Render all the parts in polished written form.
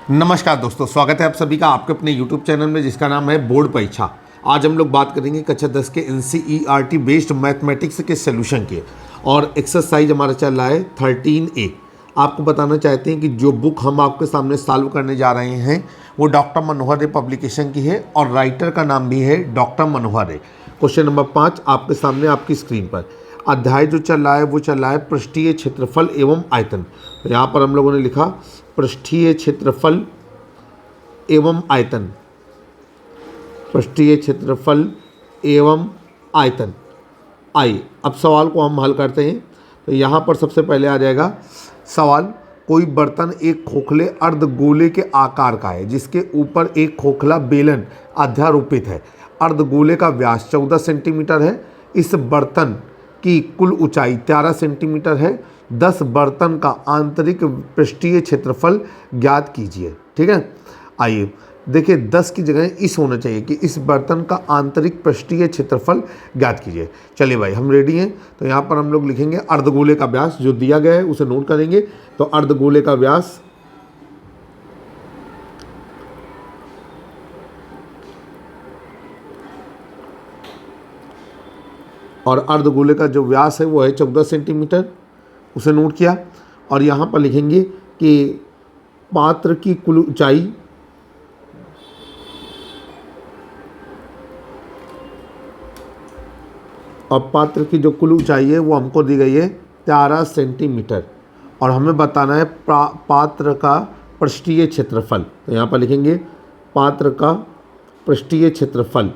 नमस्कार दोस्तों, स्वागत है आप सभी का आपके अपने YouTube चैनल में जिसका नाम है बोर्ड परीक्षा। आज हम लोग बात करेंगे कक्षा 10 के NCERT बेस्ड मैथमेटिक्स के सोल्यूशन के, और एक्सरसाइज हमारा चल रहा है 13A। आपको बताना चाहते हैं कि जो बुक हम आपके सामने सॉल्व करने जा रहे हैं वो डॉक्टर मनोहर रे पब्लिकेशन की है और राइटर का नाम भी है डॉक्टर मनोहर रे। क्वेश्चन नंबर 5 आपके सामने आपकी स्क्रीन पर। अध्याय जो चल रहा है वो चल रहा है पृष्ठीय क्षेत्रफल एवं आयतन। तो यहाँ पर हम लोगों ने लिखा पृष्ठीय क्षेत्रफल एवं आयतन, पृष्ठीय क्षेत्रफल एवं आयतन। आइए अब सवाल को हम हल करते हैं। तो यहाँ पर सबसे पहले आ जाएगा सवाल, कोई बर्तन एक खोखले अर्धगोले के आकार का है जिसके ऊपर एक खोखला बेलन अध्यारोपित है। अर्धगोले का व्यास 14 सेंटीमीटर है। इस बर्तन की कुल ऊंचाई 13 सेंटीमीटर है। 10 बर्तन का आंतरिक पृष्ठीय क्षेत्रफल ज्ञात कीजिए। ठीक है, आइए देखिए 10 की जगह इस होना चाहिए कि इस बर्तन का आंतरिक पृष्ठीय क्षेत्रफल ज्ञात कीजिए। चलिए भाई हम रेडी हैं। तो यहाँ पर हम लोग लिखेंगे अर्धगोले का व्यास जो दिया गया है उसे नोट करेंगे। तो अर्धगोले का व्यास और अर्धगोले का जो व्यास है वो है 14 सेंटीमीटर, उसे नोट किया। और यहाँ पर लिखेंगे कि पात्र की कुल ऊंचाई और पात्र की जो कुल ऊंचाई है वो हमको दी गई है 13 सेंटीमीटर, और हमें बताना है पात्र का पृष्ठीय क्षेत्रफल। तो यहाँ पर लिखेंगे पात्र का पृष्ठीय क्षेत्रफल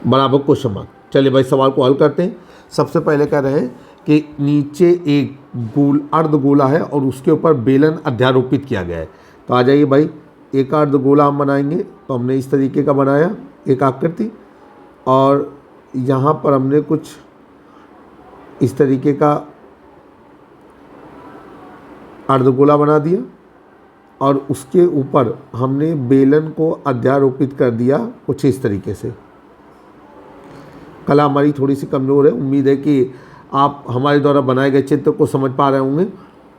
बराबर क्वेश्चन मार्क। चलिए भाई सवाल को हल करते हैं। सबसे पहले कह रहे हैं कि नीचे एक अर्धगोला है और उसके ऊपर बेलन अध्यारोपित किया गया है। तो आ जाइए भाई, एक अर्धगोला हम बनाएंगे। तो हमने इस तरीके का बनाया एक आकृति, और यहाँ पर हमने कुछ इस तरीके का अर्धगोला बना दिया और उसके ऊपर हमने बेलन को अध्यारोपित कर दिया कुछ इस तरीके से। कला हमारी थोड़ी सी कमज़ोर है, उम्मीद है कि आप हमारे द्वारा बनाए गए चित्र को समझ पा रहे होंगे।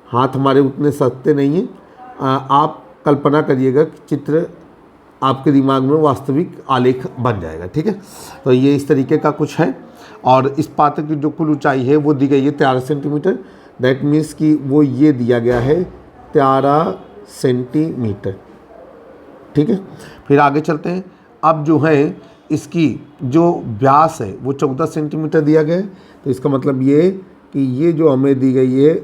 हाथ हमारे उतने सस्ते नहीं हैं। आप कल्पना करिएगा कि चित्र आपके दिमाग में वास्तविक आलेख बन जाएगा। ठीक है, तो ये इस तरीके का कुछ है, और इस पात्र की जो कुल ऊंचाई है वो दी गई है 13 सेंटीमीटर। दैट मीन्स कि वो ये दिया गया है 13 सेंटीमीटर। ठीक है, फिर आगे चलते हैं। अब जो है इसकी जो व्यास है वो 14 सेंटीमीटर दिया गया है। तो इसका मतलब ये कि ये जो हमें दी गई है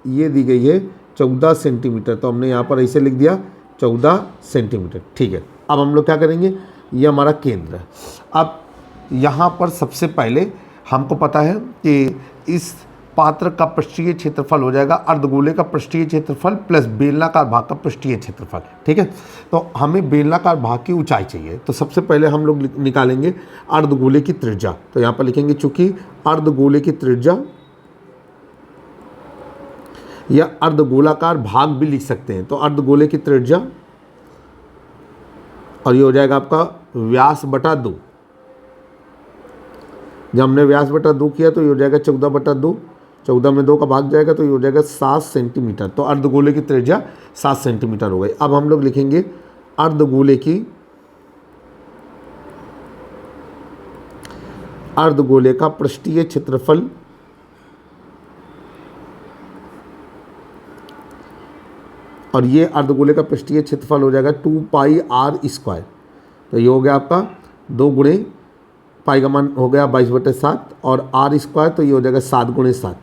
ये दी गई है 14 सेंटीमीटर। तो हमने यहाँ पर ऐसे लिख दिया 14 सेंटीमीटर। ठीक है, अब हम लोग क्या करेंगे, ये हमारा केंद्र है। अब यहाँ पर सबसे पहले हमको पता है कि इस पात्र का पृष्ठीय क्षेत्रफल हो जाएगा अर्धगोले का पृष्ठीय क्षेत्रफल प्लस बेलनाकार भाग का पृष्ठीय क्षेत्रफल। ठीक है, तो हमें बेलनाकार भाग की ऊंचाई चाहिए। तो सबसे पहले हम लोग निकालेंगे अर्धगोले की त्रिज्या। तो यहाँ पर लिखेंगे चूंकि अर्धगोले की त्रिज्या या अर्धगोलाकार भाग भी लिख सकते हैं। तो अर्धगोले की त्रिज्या, और ये हो जाएगा आपका व्यास बटा 2। जब हमने व्यास बटा 2 किया तो ये हो जाएगा 14 बटा 2। 14 में 2 का भाग जाएगा तो ये हो जाएगा 7 सेंटीमीटर। तो अर्धगोले की त्रिज्या 7 सेंटीमीटर हो गई। अब हम लोग लिखेंगे अर्धगोले का पृष्ठीय क्षेत्रफल और ये अर्धगोले का पृष्ठीय क्षेत्रफल हो जाएगा 2 पाई r²। तो ये हो गया आपका 2 गुणे पाई का मान हो गया 22/7 और r², तो ये हो जाएगा 7 गुणे 7।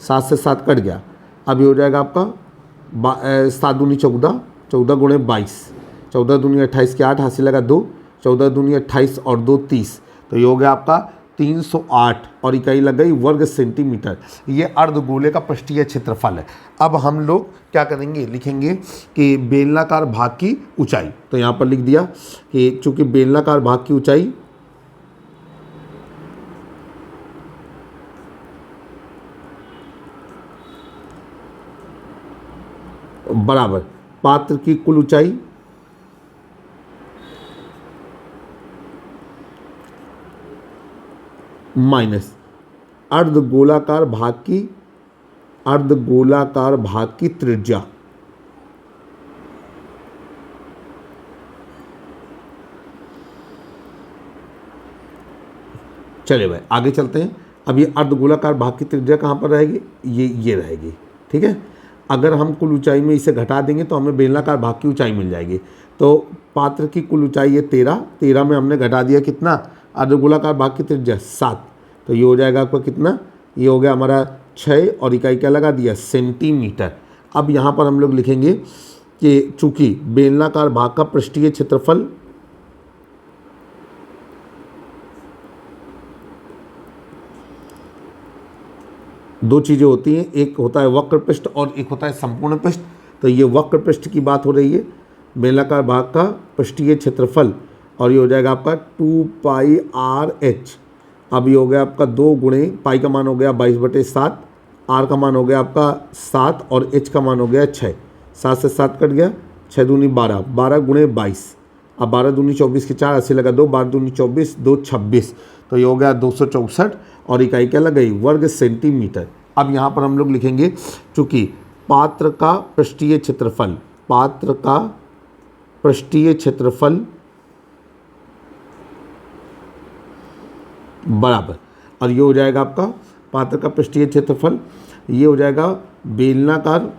7 से 7 कट गया। अब ये हो जाएगा आपका 7 दूनी 14, 14 गुणे 22, 14 दूनी 28 के 8 हासिल लगा 2, 14 दूनी 28 और 2 30। तो ये हो गया आपका 308 और इकाई लग गई वर्ग सेंटीमीटर। ये अर्धगोले का पृष्ठीय क्षेत्रफल है। अब हम लोग क्या करेंगे, लिखेंगे कि बेलनाकार भाग की ऊंचाई। तो यहाँ पर लिख दिया कि चूंकि बेलनाकार भाग की ऊंचाई बराबर पात्र की कुल ऊंचाई माइनस अर्धगोलाकार भाग की अर्धगोलाकार भाग की त्रिज्या। चलिए भाई आगे चलते हैं। अब ये अर्धगोलाकार भाग की त्रिज्या कहाँ पर रहेगी, ये रहेगी। ठीक है, अगर हम कुल ऊंचाई में इसे घटा देंगे तो हमें बेलनाकार भाग की ऊंचाई मिल जाएगी। तो पात्र की कुल ऊंचाई है 13 में हमने घटा दिया कितना, अर्धगोलाकार भाग की त्रिज्या 7, तो ये हो जाएगा आपका कितना, ये हो गया हमारा 6 और इकाई क्या लगा दिया, सेंटीमीटर। अब यहाँ पर हम लोग लिखेंगे कि चूंकि बेलनाकार भाग का पृष्ठीय क्षेत्रफल दो चीज़ें होती हैं, एक होता है वक्र पृष्ठ और एक होता है संपूर्ण पृष्ठ। तो ये वक्र पृष्ठ की बात हो रही है, बेलनाकार भाग का पृष्ठीय क्षेत्रफल, और ये हो जाएगा आपका 2πr/h। अब ये हो गया आपका 2 गुणे पाई का मान हो गया 22/7, आर का मान हो गया आपका 7 और एच का मान हो गया 6। 7 से 7 कट गया, 6 दूनी 12, 12 गुणे 22, अब 12 दूनी 24 के 4, 80 लगा 2, 12 दूनी 24, 2 26, तो ये हो गया 264 और इकाई क्या लग गई, वर्ग सेंटीमीटर। अब यहाँ पर हम लोग लिखेंगे चूँकि पात्र का पृष्ठीय क्षेत्रफल, पात्र का पृष्ठीय क्षेत्रफल बराबर, और ये हो जाएगा आपका पात्र का पृष्ठीय क्षेत्रफल, ये हो जाएगा बेलनाकार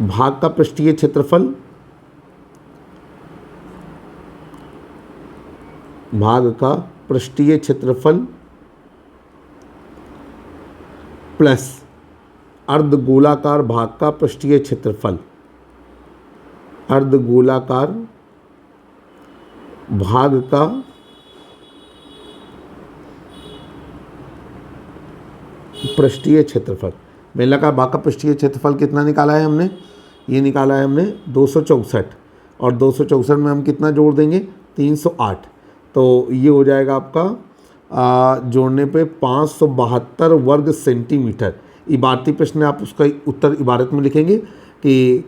भाग का पृष्ठीय क्षेत्रफल, भाग का पृष्ठीय क्षेत्रफल प्लस अर्धगोलाकार भाग का पृष्ठीय क्षेत्रफल, अर्धगोलाकार भाग का पृष्ठीय क्षेत्रफल। बेलनाकार भाग का पृष्ठीय क्षेत्रफल कितना निकाला है हमने, ये निकाला है हमने 264, और 264 में हम कितना जोड़ देंगे, 308, तो ये हो जाएगा आपका जोड़ने पे 572 वर्ग सेंटीमीटर। इबारती प्रश्न आप उसका उत्तर इबारत में लिखेंगे कि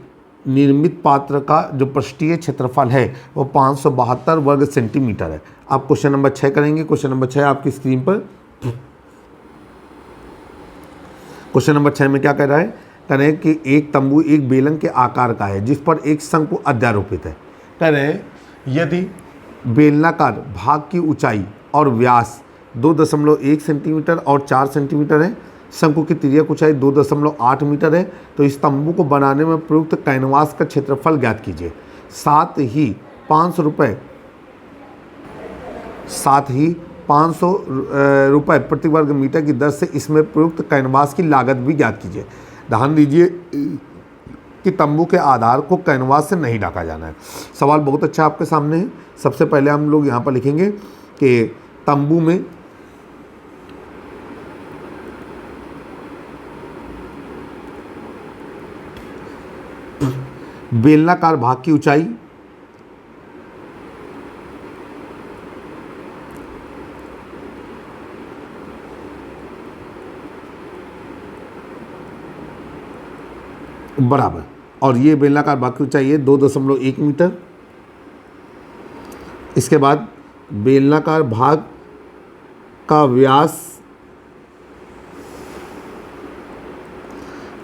निर्मित पात्र का जो पृष्ठीय क्षेत्रफल है वो 572 वर्ग सेंटीमीटर है। आप क्वेश्चन नंबर 6 करेंगे। क्वेश्चन नंबर 6 आपकी स्क्रीन पर, क्वेश्चन नंबर 6 में क्या कह रहा है, कह रहे हैं कि एक तंबू एक बेलन के आकार का है जिस पर एक शंकु अध्यारोपित है। कह रहे हैं यदि बेलनाकार भाग की ऊंचाई और व्यास 2.1 सेंटीमीटर और 4 सेंटीमीटर है, शंकु की तिर्यक ऊंचाई 2.8 मीटर है, तो इस तंबू को बनाने में प्रयुक्त कैनवास का क्षेत्रफल ज्ञात कीजिए। साथ ही 500 रुपये प्रति वर्ग मीटर की दर से इसमें प्रयुक्त कैनवास की लागत भी ज्ञात कीजिए। ध्यान दीजिए कि तंबू के आधार को कैनवास से नहीं ढका जाना है। सवाल बहुत अच्छा आपके सामने है। सबसे पहले हम लोग यहाँ पर लिखेंगे कि तंबू में बेलनाकार भाग की ऊंचाई बराबर, और ये बेलनाकार भाग की ऊंचाई है 2.1 मीटर। इसके बाद बेलनाकार भाग का व्यास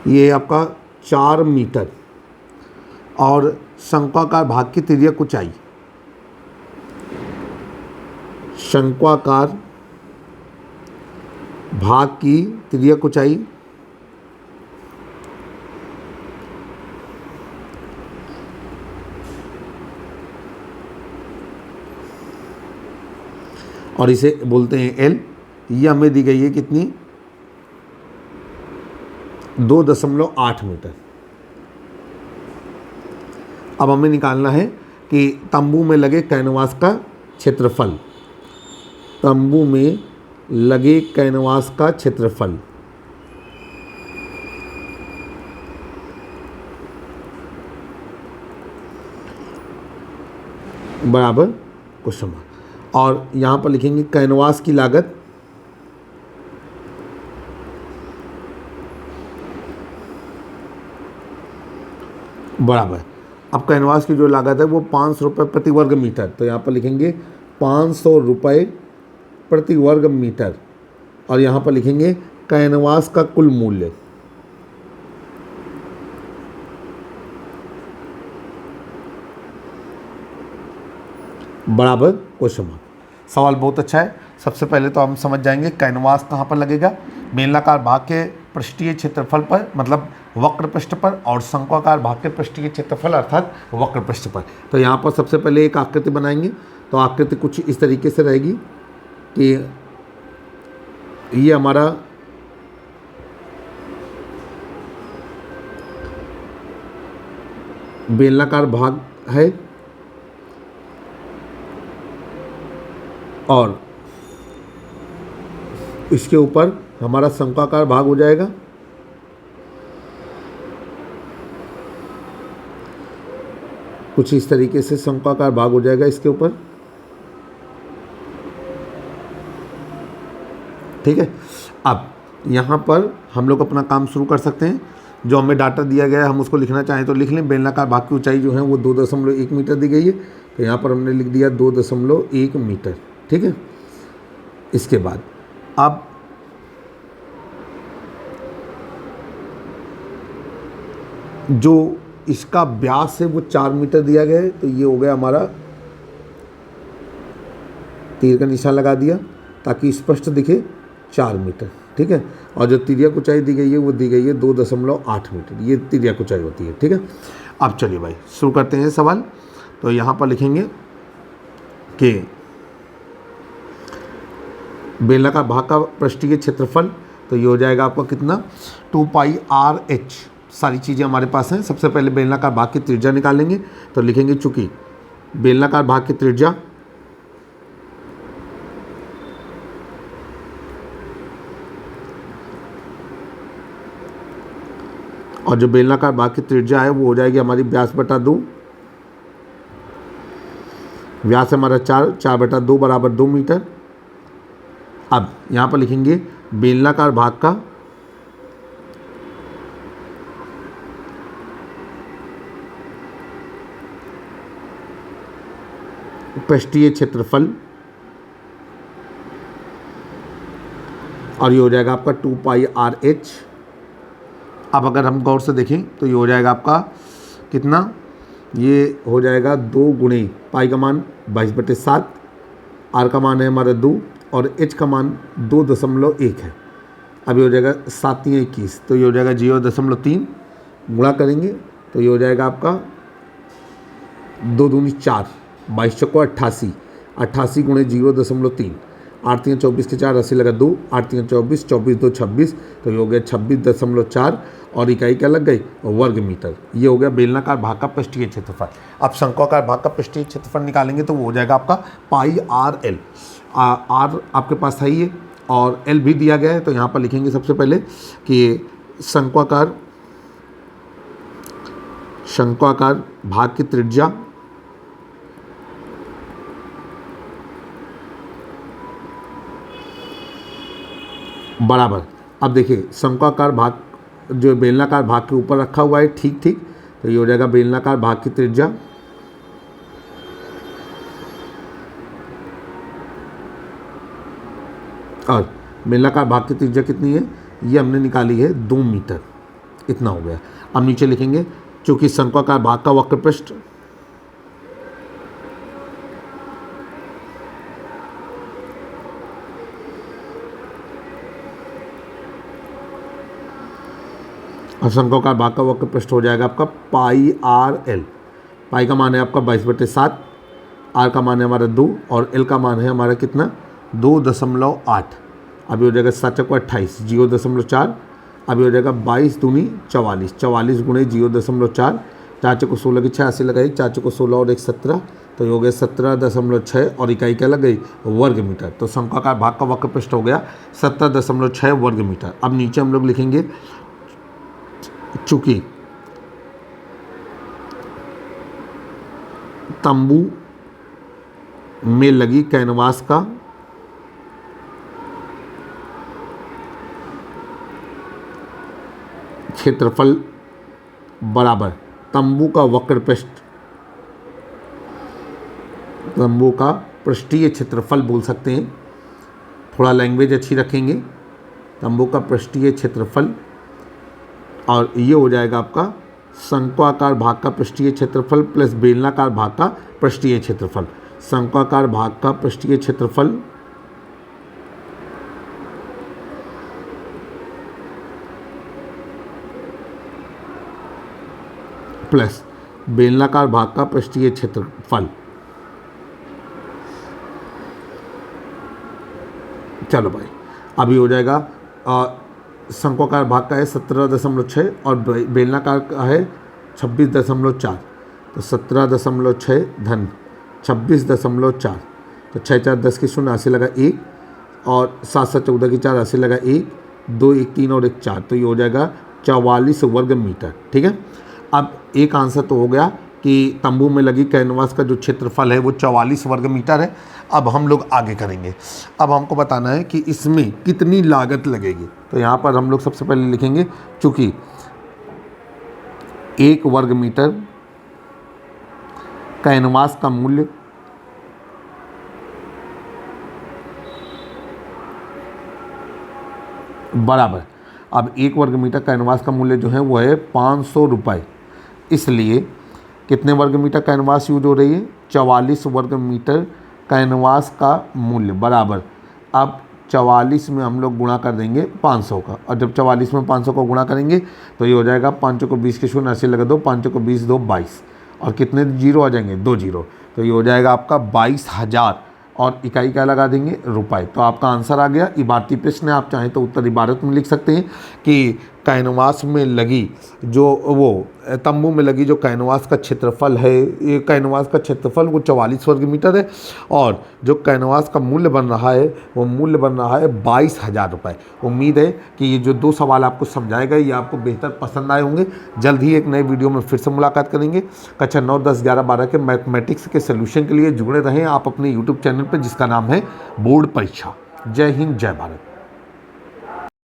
ये आपका 4 मीटर, और शंक्वाकार भाग की तिर्यक ऊंचाई, शंक्वाकार भाग की तिर्यक ऊंचाई और इसे बोलते हैं एल। ये हमें दी गई है कितनी, 2.8 मीटर। अब हमें निकालना है कि तंबू में लगे कैनवास का क्षेत्रफल, तंबू में लगे कैनवास का क्षेत्रफल बराबर क्वेश्चन मार्क, और यहाँ पर लिखेंगे कैनवास की लागत बराबर। अब कैनवास की जो लागत है वो 500 रुपये प्रति वर्ग मीटर, तो यहाँ पर लिखेंगे 500 रुपये प्रति वर्ग मीटर, और यहाँ पर लिखेंगे कैनवास का कुल मूल्य बराबर क्वेश्चन मार्क। सवाल बहुत अच्छा है। सबसे पहले तो हम समझ जाएंगे कैनवास कहाँ पर लगेगा, बेलनाकार भाग के पृष्ठीय क्षेत्रफल पर, मतलब वक्र पृष्ठ पर, और शंक्वाकार भाग के पृष्ठीय क्षेत्रफल अर्थात वक्र पृष्ठ पर। तो यहाँ पर सबसे पहले एक आकृति बनाएंगे। तो आकृति कुछ इस तरीके से रहेगी कि ये हमारा बेलनाकार भाग है और इसके ऊपर हमारा शंक्वाकार भाग हो जाएगा। कुछ इस तरीके से शंक्वाकार भाग हो जाएगा इसके ऊपर, ठीक है। अब यहाँ पर हम लोग अपना काम शुरू कर सकते हैं। जो हमें डाटा दिया गया है हम उसको लिखना चाहें तो लिख लें। बेलनाकार भाग की ऊंचाई जो है वो 2.1 मीटर दी गई है, तो यहाँ पर हमने लिख दिया 2.1 मीटर, ठीक है। इसके बाद अब जो इसका व्यास है वो 4 मीटर दिया गया है, तो ये हो गया हमारा, तीर का निशान लगा दिया ताकि स्पष्ट दिखे 4 मीटर, ठीक है। और जो तिर्यक ऊंचाई दी गई है वो दी गई है 2.8 मीटर, ये तिर्यक ऊंचाई होती है, ठीक है। अब चलिए भाई शुरू करते हैं सवाल। तो यहाँ पर लिखेंगे कि बेलनाकार भाग का पृष्ठीय क्षेत्रफल, तो ये हो जाएगा आपका कितना, 2πr/h। सारी चीज़ें हमारे पास हैं। सबसे पहले बेलनाकार भाग की त्रिज्या निकालेंगे। तो लिखेंगे चूंकि बेलनाकार भाग की त्रिज्या और जो बेलनाकार भाग की त्रिज्या है वो हो जाएगी हमारी व्यास बटा 2। व्यास हमारा 4/2 बराबर 2 मीटर। अब यहाँ पर लिखेंगे बेलनाकार भाग का पृष्ठीय क्षेत्रफल, और ये हो जाएगा आपका 2πr/h। अब अगर हम गौर से देखें तो ये हो जाएगा आपका कितना, ये हो जाएगा 2 गुणे पाई का मान 22/7, आर का मान है हमारा 2 और एच का मान 2.1 है। अब ये हो जाएगा 7 × 21, तो ये हो जाएगा 0.3 गुणा करेंगे तो ये हो जाएगा आपका 2 दूनी 4, 22 चौको 88, 88 गुणे 0.3, 8 × 24 के 4, 80 लगा 2, 8 × 24, 24 2 26, तो ये हो गया 26.4 और इकाई क्या लग गई, वर्ग मीटर। ये हो गया बेलनाकार भाग का पृष्ठीय क्षेत्रफल। अब शंक्वाकार भाग का पृष्ठीय क्षेत्रफल निकालेंगे तो वो हो जाएगा आपका πr/l। आर आपके पास था ही है और एल भी दिया गया है, तो यहाँ पर लिखेंगे सबसे पहले कि शंक्वाकार भाग की त्रिज्या बराबर, अब देखिए शंक्वाकार भाग जो बेलनाकार भाग के ऊपर रखा हुआ है, ठीक, तो ये हो जाएगा बेलनाकार भाग की त्रिज्या और बेलनाकार भाग की त्रिज्या कितनी है, ये हमने निकाली है 2 मीटर, इतना हो गया। अब नीचे लिखेंगे चूंकि शंक्वाकार भाग का वक्र पृष्ठ और शंक्वाकार भाग का वक्र पृष्ठ हो जाएगा आपका πr/l। पाई का मान है आपका 22/7, आर का मान है हमारा 2 और एल का मान है हमारा कितना, 2.8। अभी हो जाएगा 7 चौको 28, 0.4। अभी हो जाएगा 22 दूनी 44, 44 गुणे 0.4, 4 चौको 16 की 86 लगाई, 4 चौको 16 और 1 17, तो ये हो गया 17.6 और इकाई क्या लग गई, वर्ग मीटर। तो शंक्वाकार भाग का वक्र पृष्ठ हो गया 17.6 वर्ग मीटर। अब नीचे हम लोग लिखेंगे चूंकि तंबू में लगी कैनवास का क्षेत्रफल बराबर तंबू का वक्र पृष्ठ, तंबू का पृष्ठीय क्षेत्रफल बोल सकते हैं, थोड़ा लैंग्वेज अच्छी रखेंगे, तंबू का पृष्ठीय क्षेत्रफल, और ये हो जाएगा आपका शंक्वाकार भाग का पृष्ठीय क्षेत्रफल प्लस बेलनाकार भाग का पृष्ठीय क्षेत्रफल। शंक्वाकार भाग का पृष्ठीय क्षेत्रफल प्लस बेलनाकार भाग का पृष्ठीय क्षेत्रफल। चलो भाई, अभी हो जाएगा शंक्वाकार भाग का है 17.6 और बेलनाकार का है 26.4, तो 17.6 धन 26.4, तो 6 4 10 की 0 80 लगा 1, और 7 7 14 की 4 80 लगा 1, 2 1 3 और 1 4, तो ये हो जाएगा 44 वर्ग मीटर। ठीक है, अब एक आंसर तो हो गया कि तंबू में लगी कैनवास का जो क्षेत्रफल है वो 44 वर्ग मीटर है। अब हम लोग आगे करेंगे। अब हमको बताना है कि इसमें कितनी लागत लगेगी। तो यहाँ पर हम लोग सबसे पहले लिखेंगे, चूँकि 1 वर्ग मीटर कैनवास का मूल्य बराबर, अब 1 वर्ग मीटर कैनवास का मूल्य जो है वो है 500 रुपये, इसलिए कितने वर्ग मीटर कैनवास यूज हो रही है, 44 वर्ग मीटर कैनवास का मूल्य बराबर, अब 44 में हम लोग गुणा कर देंगे 500 का, और जब 44 में 500 को गुणा करेंगे तो ये हो जाएगा 5 को 20 के 0 80 लगा दो, 5 को 20 2 22, और कितने जीरो आ जाएंगे 2 जीरो, तो ये हो जाएगा आपका 22,000, और इकाई क्या लगा देंगे रुपए। तो आपका आंसर आ गया। इबारती प्रश्न आप चाहें तो उत्तर इबारत में लिख सकते हैं कि कैनवास में लगी जो वो तंबू में लगी जो कैनवास का क्षेत्रफल है, ये कैनवास का क्षेत्रफल वो 44 वर्ग मीटर है, और जो कैनवास का मूल्य बन रहा है वो मूल्य बन रहा है 22,000 रुपये। उम्मीद है कि ये जो 2 सवाल आपको समझाए गए ये आपको बेहतर पसंद आए होंगे। जल्द ही एक नए वीडियो में फिर से मुलाकात करेंगे। कक्षा 9 10 11 12 के मैथमेटिक्स के सोल्यूशन के लिए जुड़े रहें आप अपने यूट्यूब चैनल पर, जिसका नाम है बोर्ड परीक्षा। जय हिंद, जय भारत।